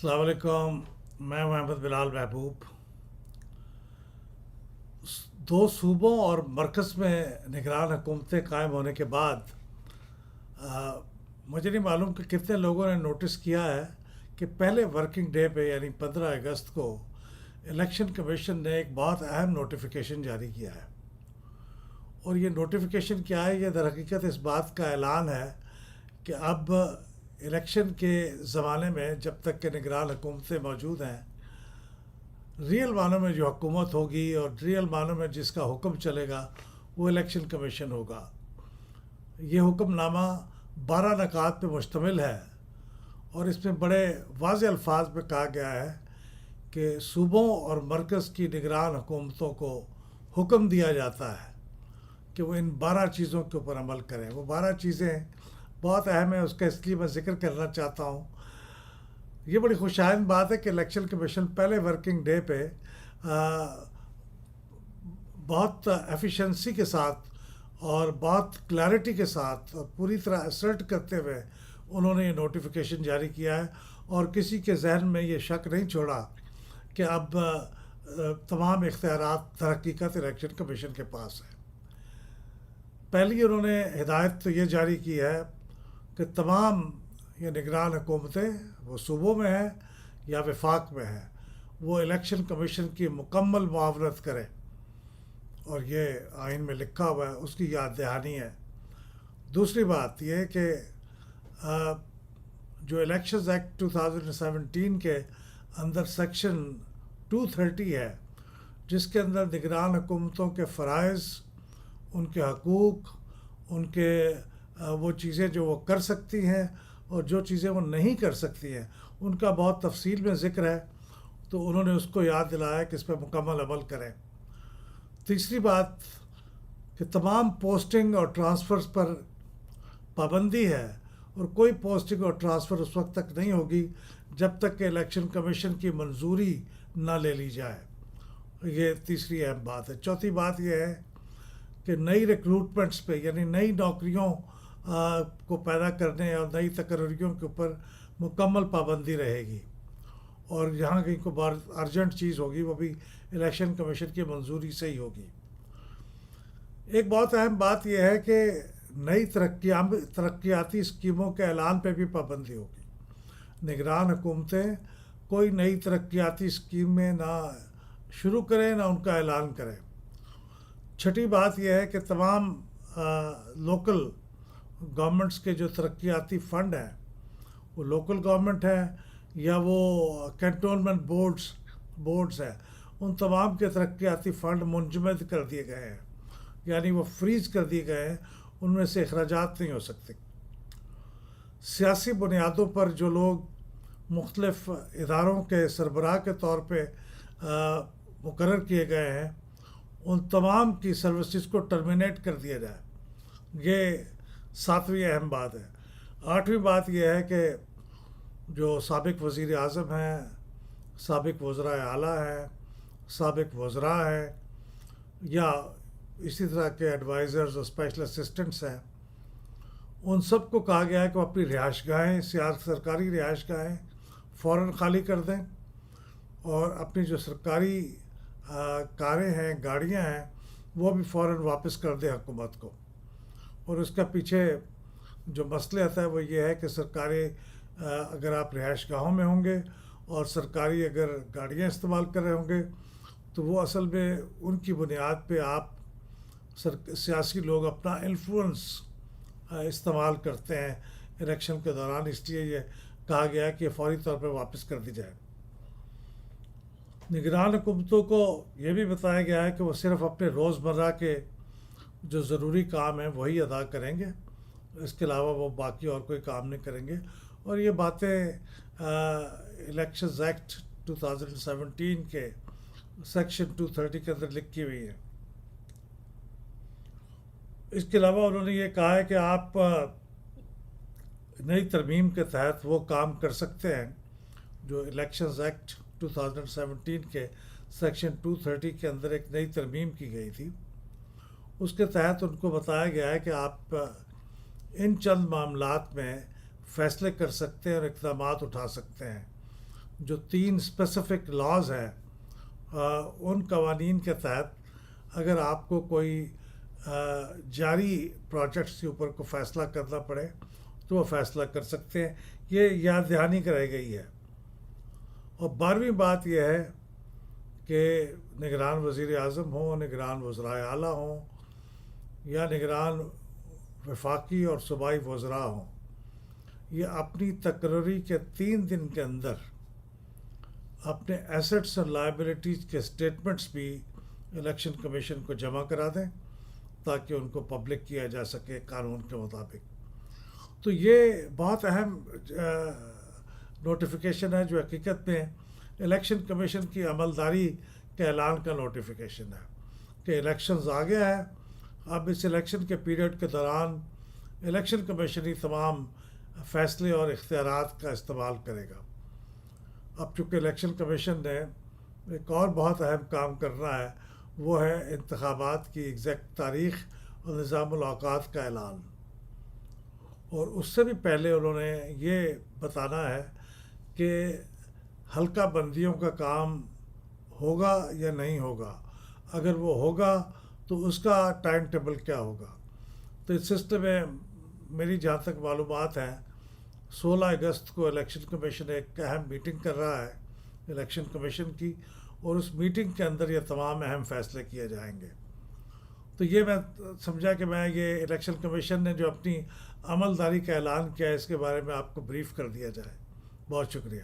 अस्सलाम वालेकुम। मैं मोहम्मद बिलाल महबूब। दो सूबों और मरकज़ में निगरान हुकूमतें कायम होने के बाद आ, मुझे नहीं मालूम कि कितने लोगों ने नोटिस किया है कि पहले वर्किंग डे पे यानी 15 अगस्त को इलेक्शन कमीशन ने एक बहुत अहम नोटिफिकेशन जारी किया है। और ये नोटिफिकेशन क्या है? ये दरहकीकत इस बात का ऐलान है कि अब इलेक्शन के ज़माने में जब तक के निगरान हुकूमतें मौजूद हैं, रियल मानों में जो हुकूमत होगी और रियल मानों में जिसका हुक्म चलेगा वो इलेक्शन कमीशन होगा। ये हुक्मनामा 12 नकात पे मुश्तमिल है और इसमें बड़े वाज़ेह अल्फाज में कहा गया है कि सूबों और मरकज़ की निगरान हुकूमतों को हुक्म दिया जाता है कि वो इन 12 चीज़ों के ऊपर अमल करें। वो 12 चीज़ें बहुत अहम है, उसका इसलिए मैं ज़िक्र करना चाहता हूँ। ये बड़ी खुशाइंद बात है कि इलेक्शन कमीशन पहले वर्किंग डे पे बहुत एफिशिएंसी के साथ और बहुत क्लैरिटी के साथ और पूरी तरह असर्ट करते हुए उन्होंने ये नोटिफिकेशन जारी किया है और किसी के जहन में ये शक नहीं छोड़ा कि अब तमाम इख्तियारात दरहकीकत इलेक्शन कमीशन के पास है। पहली उन्होंने हिदायत तो ये जारी की है कि तमाम ये निगरान हुकूमतें वो सूबों में हैं या वफाक में हैं, वो इलेक्शन कमीशन की मुकम्मल मुआवनत करें। और ये आइन में लिखा हुआ है, उसकी याद दहानी है। दूसरी बात ये कि जो इलेक्शंस एक्ट 2017 के अंदर सेक्शन 230 है, जिसके अंदर निगरान हुकूमतों के फ़राइज़, उनके हकूक़, उनके वो चीज़ें जो वो कर सकती हैं और जो चीज़ें वो नहीं कर सकती हैं, उनका बहुत तफसील में ज़िक्र है। तो उन्होंने उसको याद दिलाया कि इस पर मुकम्मल अमल करें। तीसरी बात कि तमाम पोस्टिंग और ट्रांसफ़र्स पर पाबंदी है और कोई पोस्टिंग और ट्रांसफ़र उस वक्त तक नहीं होगी जब तक कि इलेक्शन कमीशन की मंजूरी ना ले ली जाए। ये तीसरी अहम बात है। चौथी बात यह है कि नई रिक्रूटमेंट्स पे यानी नई नौकरियों को पैदा करने और नई तकर्रियों के ऊपर मुकम्मल पाबंदी रहेगी और जहाँ कहीं को बार अर्जेंट चीज़ होगी वो भी इलेक्शन कमीशन की मंजूरी से ही होगी। एक बहुत अहम बात यह है कि नई तरक्याती स्कीमों के ऐलान पे भी पाबंदी होगी। निगरान हुकूमतें कोई नई तरक्याती स्कीम में ना शुरू करें ना उनका ऐलान करें। छठी बात यह है कि तमाम लोकल गवर्नमेंट्स के जो तरक्याती फ़ंड हैं, वो लोकल गवर्नमेंट हैं या वो कैंटोनमेंट बोर्ड्स हैं, उन तमाम के तरक्याती फ़ंड मुंजमद कर दिए गए हैं, यानी वो फ्रीज़ कर दिए गए हैं, उनमें से अखराजात नहीं हो सकते। सियासी बुनियादों पर जो लोग मुख्तलिफ़ इदारों के सरबराह के तौर पे मुकर्रर किए गए हैं, उन तमाम की सर्विसेज को टर्मिनेट कर दिया जाए। ये सातवीं अहम बात है। आठवीं बात यह है कि जो साबिक वज़ीर आज़म हैं, साबिक वज़राए आला हैं, साबिक वज़रा हैं या इसी तरह के एडवाइज़र्स और स्पेशल असिस्टेंट्स हैं, उन सब को कहा गया है कि वो अपनी रिहाइशगाहें, सरकारी रिहाइशगाहें फ़ौरन खाली कर दें और अपनी जो सरकारी कारें हैं, गाड़ियां हैं, वो भी फ़ौरन वापस कर दें हुकूमत को। और उसका पीछे जो मसले आता है वो ये है कि सरकारी अगर आप रिहाइशगाहों में होंगे और सरकारी अगर गाड़ियां इस्तेमाल कर रहे होंगे तो वो असल में उनकी बुनियाद पे आप सियासी लोग अपना इन्फ्लुएंस इस्तेमाल करते हैं इलेक्शन के दौरान, इसलिए ये कहा गया है कि फ़ौरी तौर पर वापस कर दी जाए। निगरान हुकूमतों को ये भी बताया गया है कि वो सिर्फ़ अपने रोज़मर्रा के जो ज़रूरी काम हैं वही अदा करेंगे, इसके अलावा वो बाकी और कोई काम नहीं करेंगे। और ये बातें इलेक्शंस एक्ट 2017 के सेक्शन 230 के अंदर लिखी हुई हैं। इसके अलावा उन्होंने ये कहा है कि आप नई तरमीम के तहत वो काम कर सकते हैं जो इलेक्शंस एक्ट 2017 के सेक्शन 230 के अंदर एक नई तरमीम की गई थी। उसके तहत उनको बताया गया है कि आप इन चंद मामलात में फ़ैसले कर सकते हैं और इक़दामात उठा सकते हैं جو 3 اسپیسیفک لاز ہیں، ان قوانین کے تحت اگر آپ کو کوئی جاری پروجیکٹس کے اوپر کو فیصلہ کرنا پڑے تو وہ فیصلہ کر سکتے ہیں. یہ یاد دہانی کرائی گئی ہے. اور 12ویں بات یہ ہے کہ نگران وزیر اعظم ہوں، نگران وزرائے اعلیٰ ہوں، یا نگران وفاقی اور صوبائی وزراء ہوں، یہ اپنی تقرری کے 3 دن کے اندر اپنے ایسٹس اور لائبلٹیز کے اسٹیٹمنٹس بھی الیکشن کمیشن کو جمع کرا دیں تاکہ ان کو پبلک کیا جا سکے قانون کے مطابق. تو یہ بہت اہم نوٹیفیکیشن ہے جو حقیقت میں الیکشن کمیشن کی عملداری کے اعلان کا نوٹیفیکیشن ہے کہ الیکشنز آ گیا ہے. اب اس الیکشن کے پیریڈ کے دوران الیکشن کمیشن ہی تمام فیصلے اور اختیارات کا استعمال کرے گا. اب چونکہ الیکشن کمیشن نے ایک اور بہت اہم کام کرنا ہے، وہ ہے انتخابات کی ایگزیکٹ تاریخ اور نظام الاوقات کا اعلان. اور اس سے بھی پہلے انہوں نے یہ بتانا ہے کہ حلقہ بندیوں کا کام ہوگا یا نہیں ہوگا. اگر وہ ہوگا تو اس کا ٹائم ٹیبل کیا ہوگا. تو اس سلسلے میں میری جہاں تک معلومات ہیں 16 اگست کو الیکشن کمیشن ایک اہم میٹنگ کر رہا ہے الیکشن کمیشن کی، اور اس میٹنگ کے اندر یہ تمام اہم فیصلے کیے جائیں گے. تو یہ میں سمجھا کہ میں یہ الیکشن کمیشن نے جو اپنی عملداری کا اعلان کیا ہے اس کے بارے میں آپ کو بریف کر دیا جائے. بہت شکریہ.